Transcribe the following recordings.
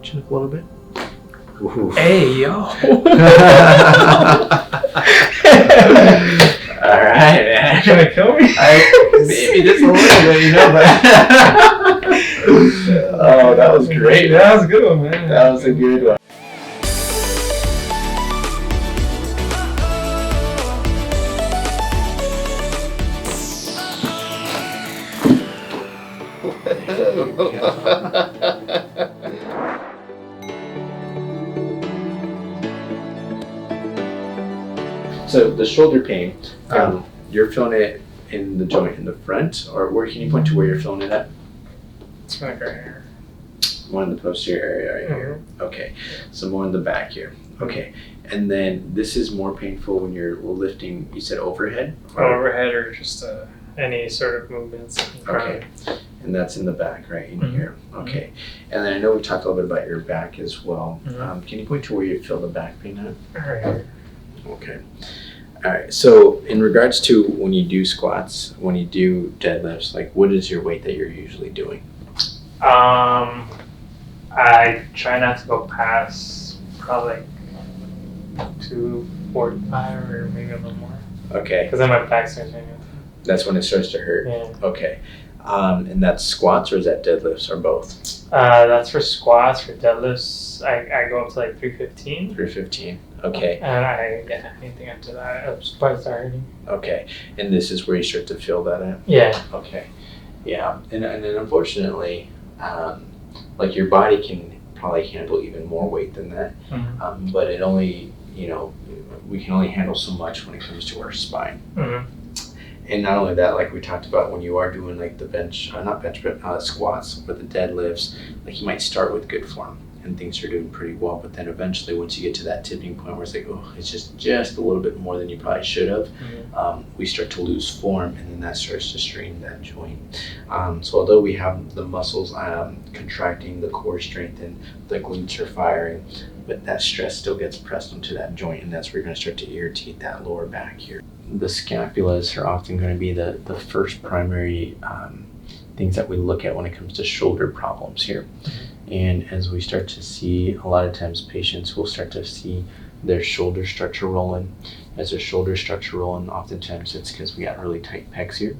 chin up a little bit. Ooh. Hey, yo. All right, man. Trying to kill me? Maybe just a little bit, you know, but... Oh, that was great. That was a good one, man. That was a good one. So the shoulder pain, you're feeling it in the joint in the front, or where can you point to where you're feeling it at? It's like right here. More in the posterior area right here. Okay, so more in the back here. Okay, and then this is more painful when you're lifting, you said overhead? Overhead or just any sort of movements. Okay, and that's in the back, right in here. Okay, and then I know we talked a little bit about your back as well. Can you point to where you feel the back pain at? Right here. Okay. All right. So in regards to when you do squats, when you do deadlifts, like what is your weight that you're usually doing? I try not to go past probably like 245 or maybe a little more. Okay. Because then my back starts hurting. That's when it starts to hurt. Yeah. Okay. And that's squats or is that deadlifts or both? That's for squats. For deadlifts, I go up to like 315. 315. Okay. And anything after that, I'm starting hurting. Okay. And this is where you start to feel that at? Yeah. Okay. Yeah. And then unfortunately, like your body can probably handle even more weight than that. But it only, we can only handle so much when it comes to our spine. And not only that, like we talked about, when you are doing like the bench, not bench, but squats or the deadlifts, like you might start with good form and things are doing pretty well, but then eventually once you get to that tipping point where it's like, oh, it's just a little bit more than you probably should have, we start to lose form and then that starts to strain that joint. So although we have the muscles contracting, the core strengthened, the glutes are firing, but that stress still gets pressed onto that joint and that's where you're going to start to irritate that lower back here. The scapulas are often going to be the first primary things that we look at when it comes to shoulder problems here. And as we start to see, a lot of times patients will start to see their shoulders start to roll in. As their shoulders start to roll in, oftentimes it's because we got really tight pecs here.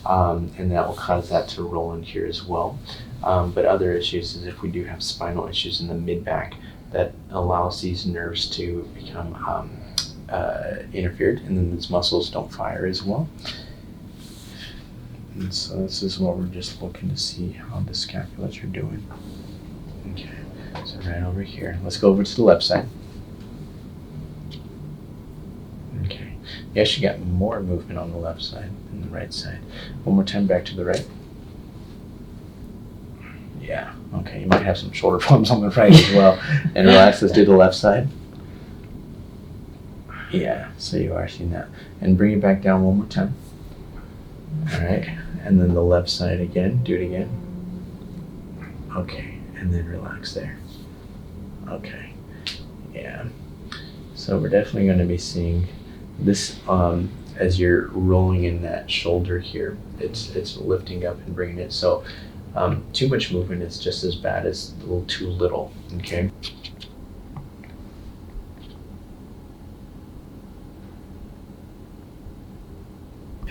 And that will cause that to roll in here as well. But other issues is if we do have spinal issues in the mid-back, that allows these nerves to become interfered, and then these muscles don't fire as well. And so this is what we're just looking to see how the scapulas are doing. Okay, so right over here. Let's go over to the left side. Okay, you actually got more movement on the left side than the right side. One more time, back to the right. Yeah, okay, you might have some shoulder problems on the right as well. And relax, let's do the left side. Yeah, so you are seeing that. And bring it back down one more time. All right, and then the left side again, do it again. Okay, and then relax there. Okay, yeah. So we're definitely going to be seeing this as you're rolling in that shoulder here. It's lifting up and bringing it. So too much movement is just as bad as a little too little, okay?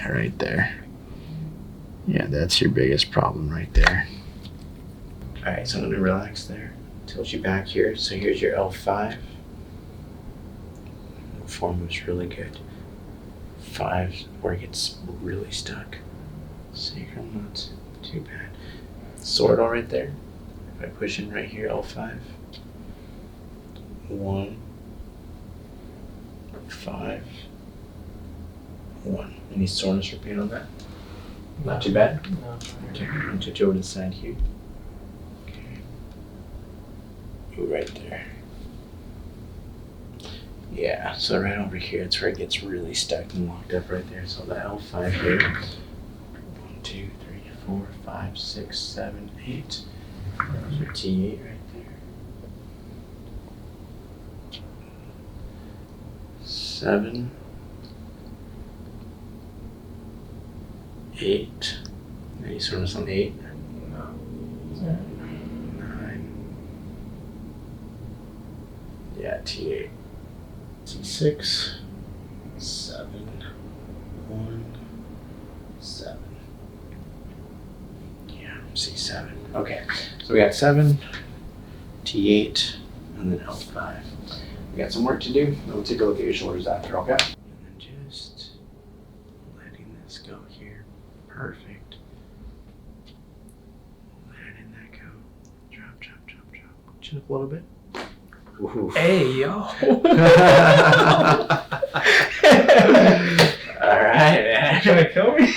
Right there. Yeah, that's your biggest problem right there. All right, so I'm gonna relax there. Tilt you back here. So here's your L5. Form moves really good. 5 where it gets really stuck. Sacrum, not too bad. Sword all right there. If I push in right here, L5. 1, 5, 1. Any soreness or pain on that? Not too bad? No. Okay, I'm going to touch over to the side here. Okay. Right there. Yeah, so right over here, it's where it gets really stuck and locked up right there. So the L5 here. 1, 2, 3, 4, 5, 6, 7, 8. There's your T8 right there. 7. 8. Any soreness on 8? No. 9. got T8, T6, 7, 1, 7. Yeah, C7. Okay, so we got 7, T8, and then L5. We got some work to do, and we'll take a look at your shoulders after, okay? And then just letting this go here. Perfect. Letting that go. Drop, drop, drop, drop. Chin up a little bit. Oof. Hey, yo. All right, man. Trying to kill me?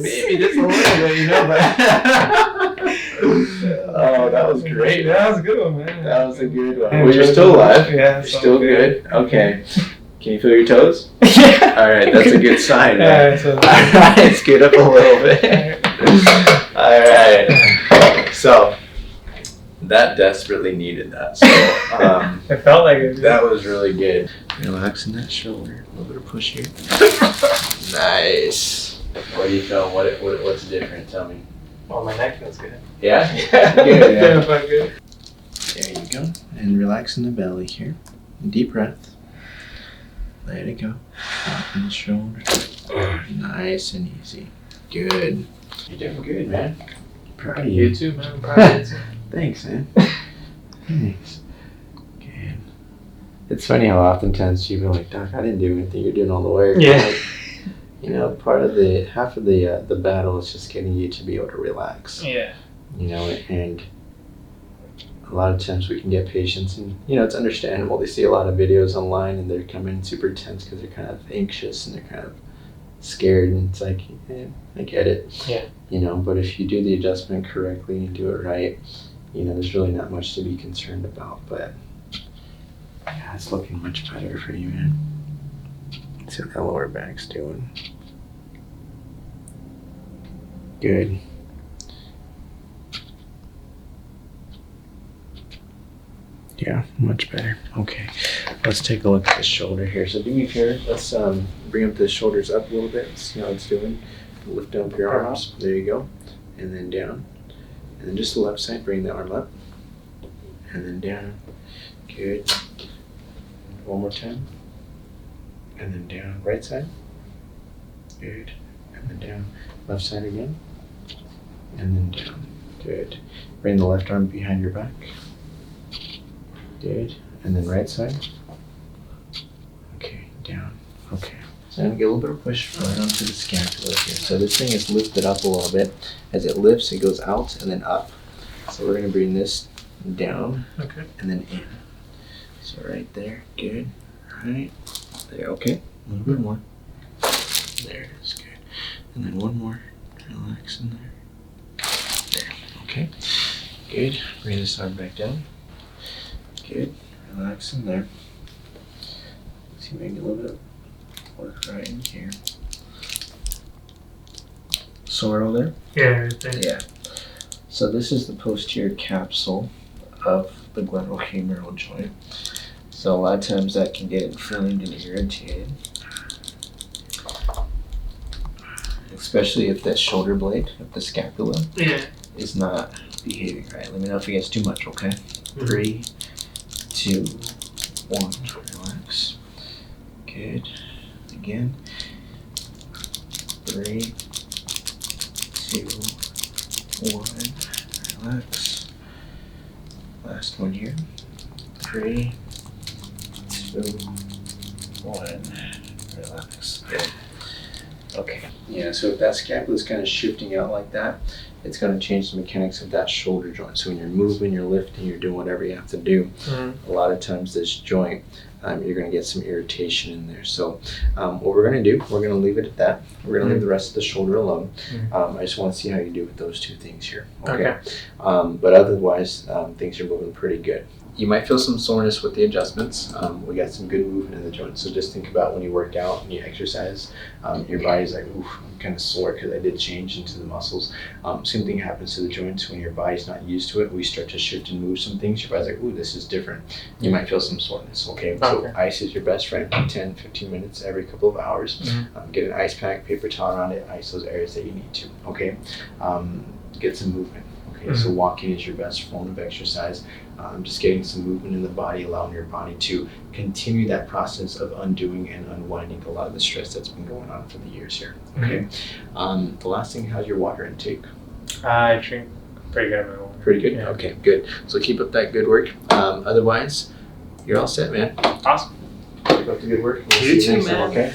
Maybe just a little bit, you know, but. Oh, that was great. That was a good one, man. That was a good one. Well, you're still alive. Yeah. You're still good. Okay. Can you feel your toes? Yeah. All right, that's a good sign. Yeah, so all right, let's get up a little bit. All right. So that desperately needed that. So it felt like it. that was really good. Relaxing that shoulder. A little bit of push here. Nice. What do you feel? What's different? Tell me. Oh, my neck feels good. Yeah? Yeah. Good, yeah. It felt good. There you go. And relaxing the belly here. Deep breath. Let it go. Up in the shoulder. Nice and easy. Good. You're doing good, man. Proud of you. You too, man. I'm proud of you too. Thanks, man. Thanks. Good. It's funny how oftentimes people are like, Doc, I didn't do anything. You're doing all the work. Yeah. Like, you know, half of the battle is just getting you to be able to relax. Yeah. You know, and a lot of times we can get patients, and you know, it's understandable. They see a lot of videos online and they're coming super tense because they're kind of anxious and they're kind of scared, and it's like, I get it. Yeah. You know, but if you do the adjustment correctly and do it right, you know, there's really not much to be concerned about. But yeah, it's looking much better for you, man. See what that lower back's doing. Good. Yeah, much better. Okay, let's take a look at the shoulder here. So do me a favor, let's bring up the shoulders up a little bit. Let's see how it's doing. Lift up your arms. There you go. And then down. And then just the left side, bring the arm up. And then down. Good. One more time. And then down. Right side. Good. And then down. Left side again. And then down. Good. Bring the left arm behind your back. Good. And then right side. Okay, down. Okay. So I'm gonna get a little bit of push right onto the scapula here. So this thing is lifted up a little bit. As it lifts, it goes out and then up. So we're gonna bring this down. Okay. And then in. So right there. Good. Right. There. Okay. A little bit more. There it is. Good. And then one more. Relax in there. There. Okay. Good. Bring this arm back down. Good. Relax in there. See, maybe a little bit of work right in here. Sore over there? Yeah, right there. Yeah. So this is the posterior capsule of the glenohumeral joint. So a lot of times that can get inflamed and irritated. Especially if that shoulder blade, if the scapula is not behaving right. Let me know if it gets too much, okay? 3, 2, 1, relax. Good. Again. 3, 2, 1, relax. Last one here. 3, 2, 1, relax. Good. Okay. Yeah, so if that scapula is kind of shifting out like that, it's going to change the mechanics of that shoulder joint. So when you're moving, you're lifting, you're doing whatever you have to do, a lot of times this joint, you're going to get some irritation in there. So what we're going to do, we're going to leave it at that. We're going to leave the rest of the shoulder alone. I just want to see how you do with those two things here. Okay. But otherwise, things are moving pretty good. You might feel some soreness with the adjustments. We got some good movement in the joint. So just think about when you work out and you exercise, your body's like, oof, I'm kind of sore because I did change into the muscles. Same thing happens to the joints when your body's not used to it. We start to shift and move some things. Your body's like, ooh, this is different. You might feel some soreness, okay? So ice is your best friend. 10, 15 minutes every couple of hours. Get an ice pack, paper towel around it, ice those areas that you need to, okay? Get some movement. Okay, Okay, so walking is your best form of exercise. Just getting some movement in the body, allowing your body to continue that process of undoing and unwinding a lot of the stress that's been going on for the years here. Okay. The last thing, how's your water intake? I drink pretty good amount of water. Pretty good? Yeah. Okay, good. So keep up that good work. Otherwise, you're all set, man. Awesome. Keep up the good work. We'll You see too, next time, man. okay?